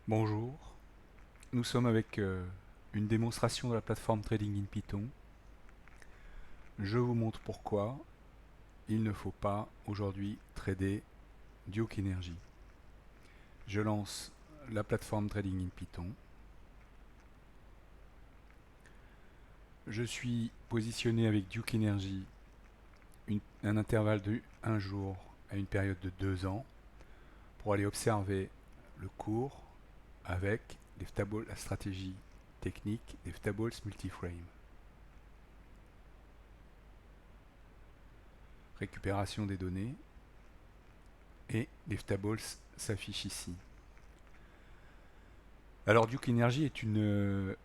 Bonjour, nous sommes avec une démonstration de la plateforme Trading in Python. Je vous montre pourquoi il ne faut pas aujourd'hui trader Duke Energy. Je lance la plateforme Trading in Python. Je suis positionné avec Duke Energy un intervalle de 1 jour à une période de 2 ans pour aller observer le cours avec la stratégie technique des Tables Multiframe. Récupération des données et les Tables s'affichent ici. Alors Duke Energy est une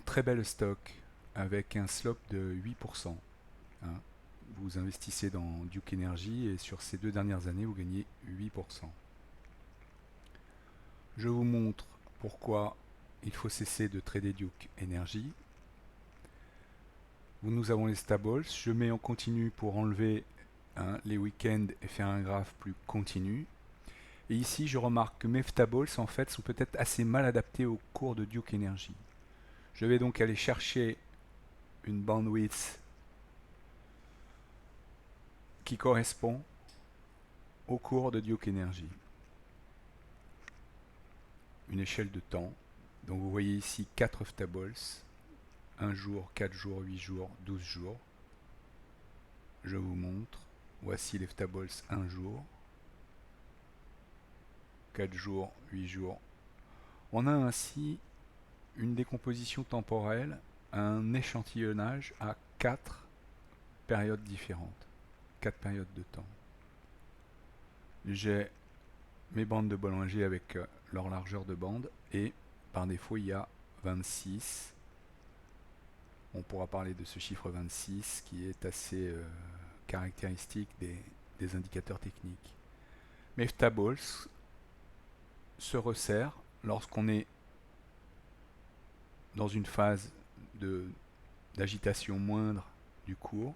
très belle stock avec un slope de 8%. Hein. Vous investissez dans Duke Energy et sur ces 2 dernières années, vous gagnez 8%. Je vous montre pourquoi il faut cesser de trader Duke Energy. Nous avons les stables. Je mets en continu pour enlever les week-ends et faire un graphe plus continu. Et ici, je remarque que mes stables en fait sont peut-être assez mal adaptés au cours de Duke Energy. Je vais donc aller chercher une bandwidth qui correspond au cours de Duke Energy. Une échelle de temps. Donc vous voyez ici 4 tables. 1 jour, 4 jours, 8 jours, 12 jours. Je vous montre. Voici les tables 1 jour, 4 jours, 8 jours. On a ainsi une décomposition temporelle, un échantillonnage à 4 périodes différentes. 4 périodes de temps. J'ai mes bandes de Bollinger avec leur largeur de bande et par défaut il y a 26. On pourra parler de ce chiffre 26 qui est assez caractéristique des indicateurs techniques. Mes tables se resserrent lorsqu'on est dans une phase d'agitation moindre du cours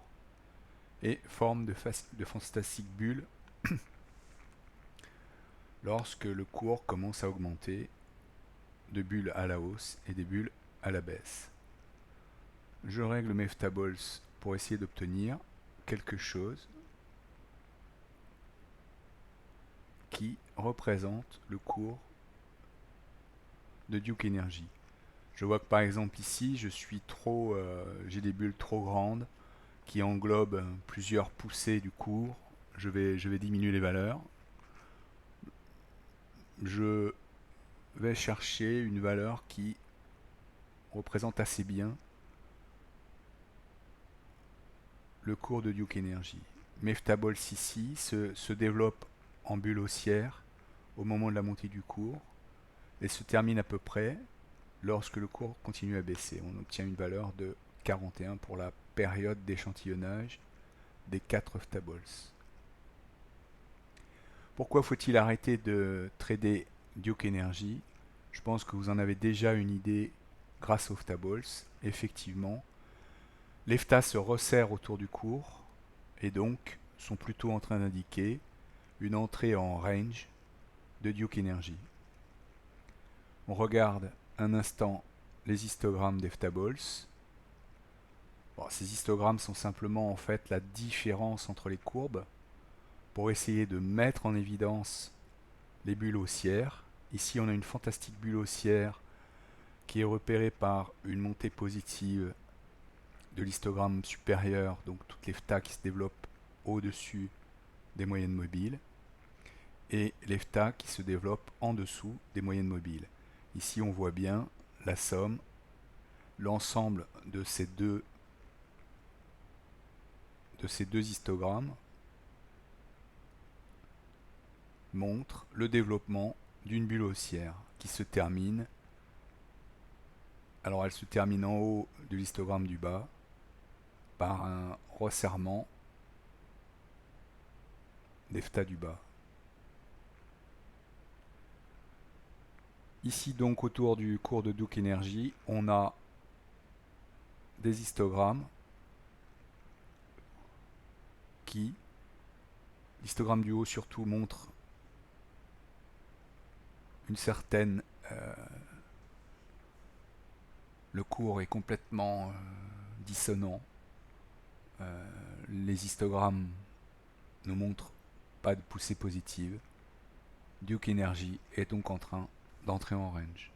et forme de fantastique bulle lorsque le cours commence à augmenter, de bulles à la hausse et des bulles à la baisse. Je règle mes tables pour essayer d'obtenir quelque chose qui représente le cours de Duke Energy. Je vois que par exemple ici, j'ai des bulles trop grandes qui englobent plusieurs poussées du cours. Je vais diminuer les valeurs. Je vais chercher une valeur qui représente assez bien le cours de Duke Energy. Mes tables ici se développent en bulle haussière au moment de la montée du cours et se terminent à peu près lorsque le cours continue à baisser. On obtient une valeur de 41 pour la période d'échantillonnage des 4 tables. Pourquoi faut-il arrêter de trader Duke Energy? Je pense que vous en avez déjà une idée grâce aux tables. Effectivement, les FTA se resserrent autour du cours et donc sont plutôt en train d'indiquer une entrée en range de Duke Energy. On regarde un instant les histogrammes des tables. Bon, ces histogrammes sont simplement en fait la différence entre les courbes pour essayer de mettre en évidence les bulles haussières. Ici, on a une fantastique bulle haussière qui est repérée par une montée positive de l'histogramme supérieur, donc toutes les FTA qui se développent au-dessus des moyennes mobiles, et les FTA qui se développent en dessous des moyennes mobiles. Ici, on voit bien la somme, l'ensemble de ces deux histogrammes montre le développement d'une bulle haussière qui se termine. Alors elle se termine en haut de l'histogramme du bas par un resserrement des FTA du bas. Ici donc autour du cours de Duke Energy, on a des histogrammes qui, l'histogramme du haut surtout, montre une certaine... le cours est complètement dissonant. Les histogrammes ne montrent pas de poussée positive. Duke Energy est donc en train d'entrer en range.